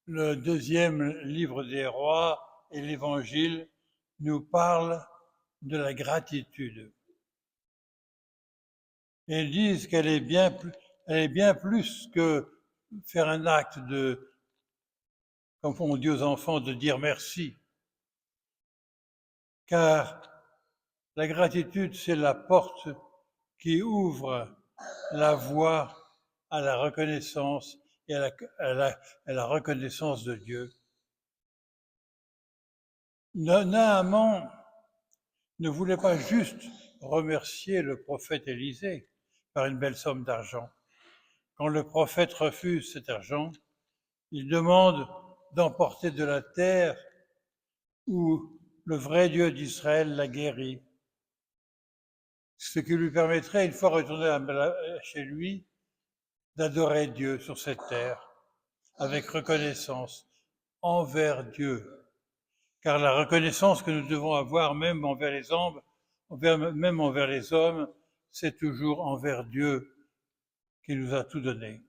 le deuxième livre des rois et l'Évangile nous parlent de la gratitude. Et ils disent qu'elle est bien plus que faire un acte de, comme on dit aux enfants, de dire merci. Car la gratitude, c'est la porte qui ouvre la voie à la reconnaissance et à la reconnaissance de Dieu. Naaman ne voulait pas juste remercier le prophète Élisée par une belle somme d'argent. Quand le prophète refuse cet argent, il demande d'emporter de la terre où le vrai Dieu d'Israël l'a guéri, ce qui lui permettrait, une fois retourné chez lui, d'adorer Dieu sur cette terre avec reconnaissance envers Dieu. Car la reconnaissance que nous devons avoir même envers les hommes, même envers les hommes, c'est toujours envers Dieu qui nous a tout donné.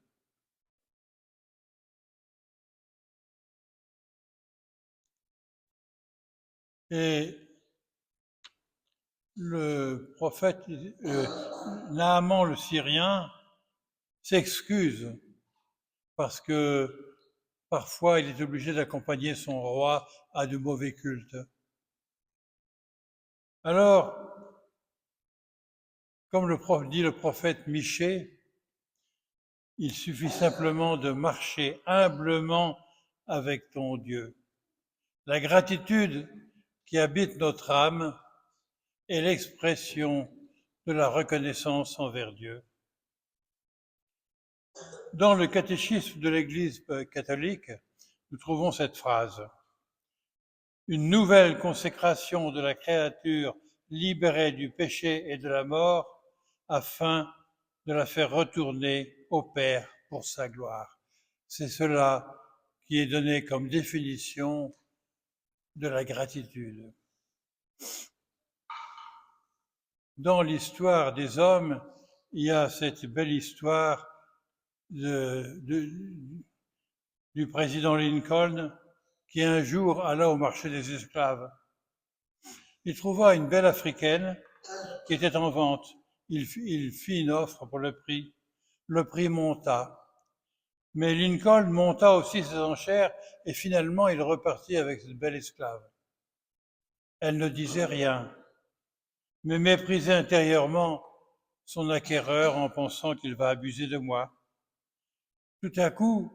Et le prophète Naaman le Syrien s'excuse parce que parfois il est obligé d'accompagner son roi à de mauvais cultes. Alors, comme dit le prophète Michée, il suffit simplement de marcher humblement avec ton Dieu. La gratitude qui habite notre âme est l'expression de la reconnaissance envers Dieu. Dans le catéchisme de l'Église catholique, nous trouvons cette phrase. Une nouvelle consécration de la créature libérée du péché et de la mort afin de la faire retourner au Père pour sa gloire. C'est cela qui est donné comme définition de la gratitude. Dans l'histoire des hommes, il y a cette belle histoire du président Lincoln qui un jour alla au marché des esclaves. Il trouva une belle africaine qui était en vente. Il fit une offre pour le prix. Le prix monta. Mais Lincoln monta aussi ses enchères et finalement il repartit avec cette belle esclave. Elle ne disait rien, mais méprisait intérieurement son acquéreur en pensant qu'il va abuser de moi. Tout à coup,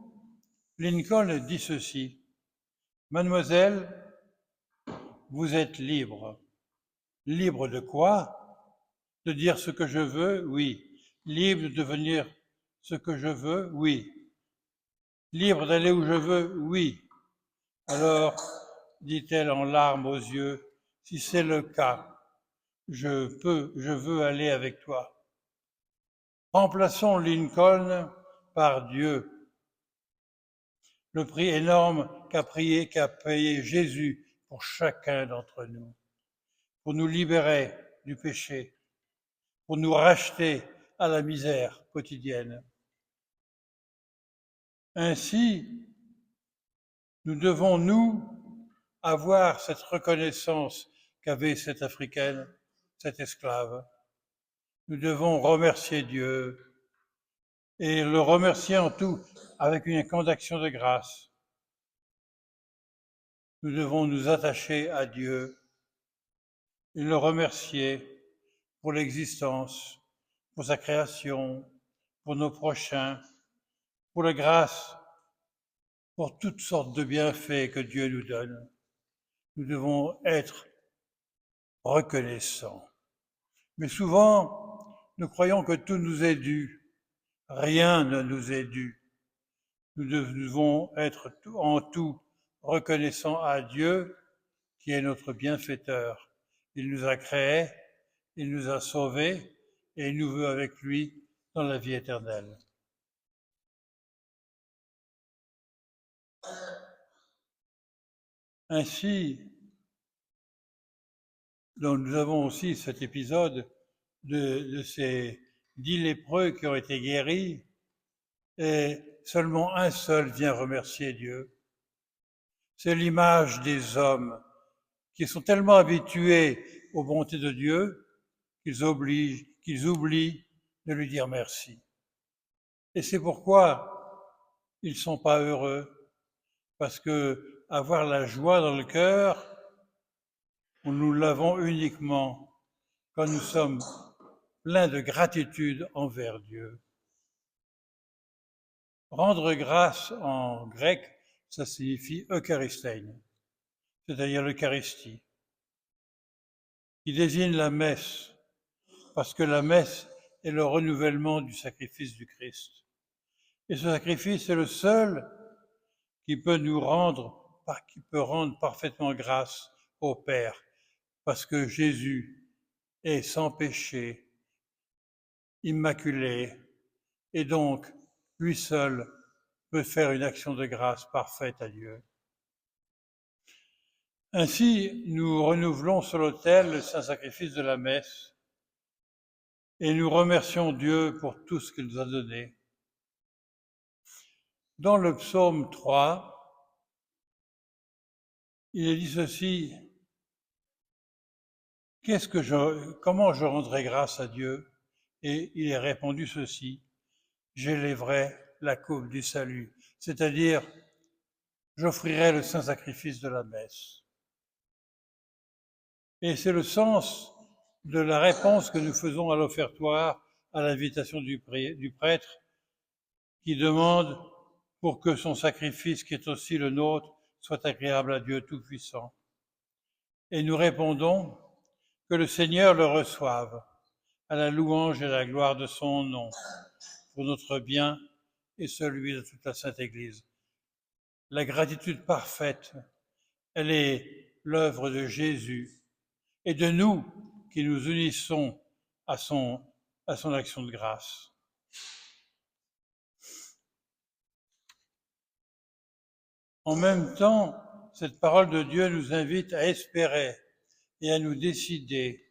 Lincoln dit ceci. Mademoiselle, vous êtes libre. Libre de quoi? De dire ce que je veux? Oui. Libre de devenir ce que je veux? Oui. Libre d'aller où je veux? Oui. Alors, dit-elle en larmes aux yeux, si c'est le cas, je veux aller avec toi. Remplaçons Lincoln par Dieu. Le prix énorme qu'a payé Jésus pour chacun d'entre nous, pour nous libérer du péché, pour nous racheter à la misère quotidienne. Ainsi, nous devons, nous, avoir cette reconnaissance qu'avait cette Africaine, cette esclave. Nous devons remercier Dieu et le remercier en tout avec une condaction de grâce. Nous devons nous attacher à Dieu et le remercier pour l'existence, pour sa création, pour nos prochains, pour la grâce, pour toutes sortes de bienfaits que Dieu nous donne. Nous devons être reconnaissants. Mais souvent, nous croyons que tout nous est dû. Rien ne nous est dû. Nous devons être en tout reconnaissants à Dieu qui est notre bienfaiteur. Il nous a créés, il nous a sauvés et il nous veut avec lui dans la vie éternelle. Ainsi, nous avons aussi cet épisode de ces 10 lépreux qui ont été guéris et seulement un seul vient remercier Dieu. C'est l'image des hommes qui sont tellement habitués aux bontés de Dieu qu'ils oublient de lui dire merci. Et c'est pourquoi ils ne sont pas heureux, parce que avoir la joie dans le cœur, nous l'avons uniquement quand nous sommes pleins de gratitude envers Dieu. Rendre grâce en grec, ça signifie Eucharistein, c'est-à-dire l'Eucharistie, qui désigne la messe, parce que la messe est le renouvellement du sacrifice du Christ. Et ce sacrifice est le seul qui peut rendre parfaitement grâce au Père, parce que Jésus est sans péché, immaculé, et donc lui seul peut faire une action de grâce parfaite à Dieu. Ainsi, nous renouvelons sur l'autel le saint sacrifice de la messe et nous remercions Dieu pour tout ce qu'il nous a donné. Dans le psaume 3, il est dit ceci: comment je rendrai grâce à Dieu? Et il est répondu ceci: j'élèverai la coupe du salut, c'est-à-dire j'offrirai le saint sacrifice de la messe. Et c'est le sens de la réponse que nous faisons à l'offertoire, à l'invitation du prêtre, qui demande pour que son sacrifice, qui est aussi le nôtre, soit agréable à Dieu Tout-Puissant. Et nous répondons que le Seigneur le reçoive, à la louange et à la gloire de son nom, pour notre bien et celui de toute la Sainte Église. La gratitude parfaite, elle est l'œuvre de Jésus et de nous qui nous unissons à son action de grâce. En même temps, cette parole de Dieu nous invite à espérer et à nous décider.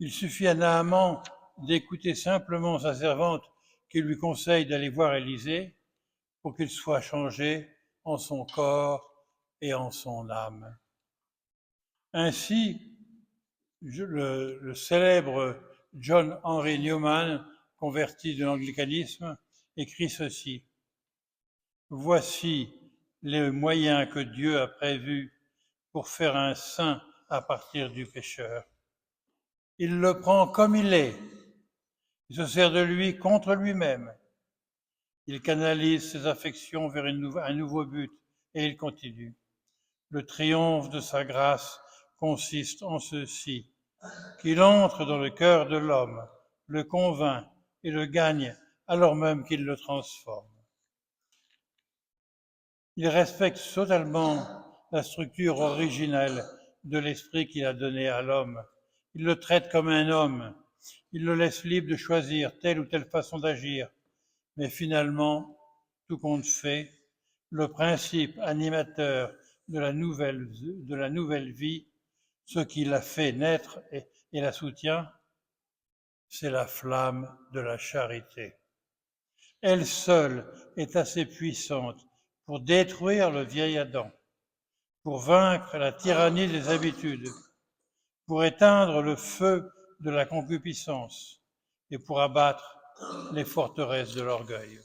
Il suffit à Naaman d'écouter simplement sa servante qui lui conseille d'aller voir Élisée pour qu'il soit changé en son corps et en son âme. Ainsi, le célèbre John Henry Newman, converti de l'anglicanisme, écrit ceci: voici les moyens que Dieu a prévus pour faire un saint à partir du pécheur. Il le prend comme il est, il se sert de lui contre lui-même, il canalise ses affections vers un nouveau but et il continue. Le triomphe de sa grâce consiste en ceci: qu'il entre dans le cœur de l'homme, le convainc et le gagne alors même qu'il le transforme. Il respecte totalement la structure originelle de l'esprit qu'il a donné à l'homme. Il le traite comme un homme. Il le laisse libre de choisir telle ou telle façon d'agir. Mais finalement, tout compte fait, le principe animateur de la nouvelle vie, ce qui l'a fait naître et la soutient, c'est la flamme de la charité. Elle seule est assez puissante pour détruire le vieil Adam, pour vaincre la tyrannie des habitudes, pour éteindre le feu de la concupiscence et pour abattre les forteresses de l'orgueil.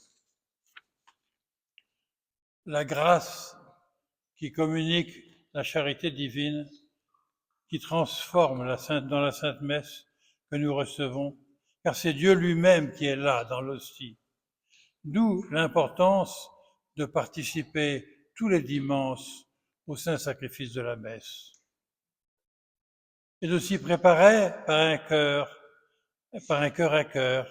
La grâce qui communique la charité divine, qui transforme dans la Sainte Messe que nous recevons, car c'est Dieu lui-même qui est là dans l'hostie. D'où l'importance de participer tous les dimanches au saint sacrifice de la messe et de s'y préparer par un cœur à cœur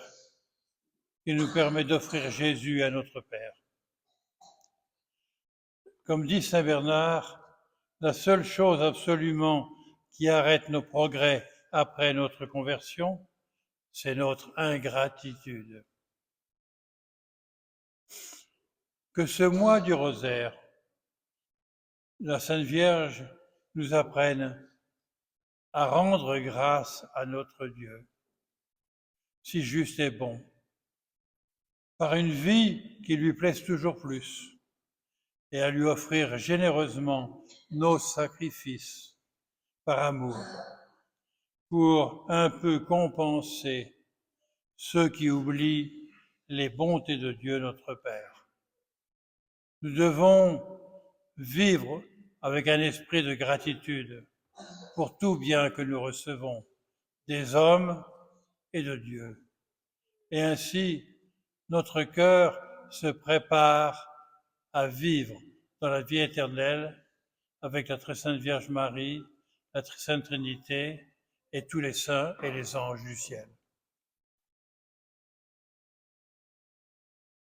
qui nous permet d'offrir Jésus à notre Père. Comme dit saint Bernard, la seule chose absolument qui arrête nos progrès après notre conversion, c'est notre ingratitude. Que ce mois du rosaire, la Sainte Vierge nous apprenne à rendre grâce à notre Dieu, si juste et bon, par une vie qui lui plaise toujours plus, et à lui offrir généreusement nos sacrifices par amour, pour un peu compenser ceux qui oublient les bontés de Dieu notre Père. Nous devons vivre avec un esprit de gratitude pour tout bien que nous recevons des hommes et de Dieu. Et ainsi, notre cœur se prépare à vivre dans la vie éternelle avec la très sainte Vierge Marie, la très sainte Trinité et tous les saints et les anges du ciel.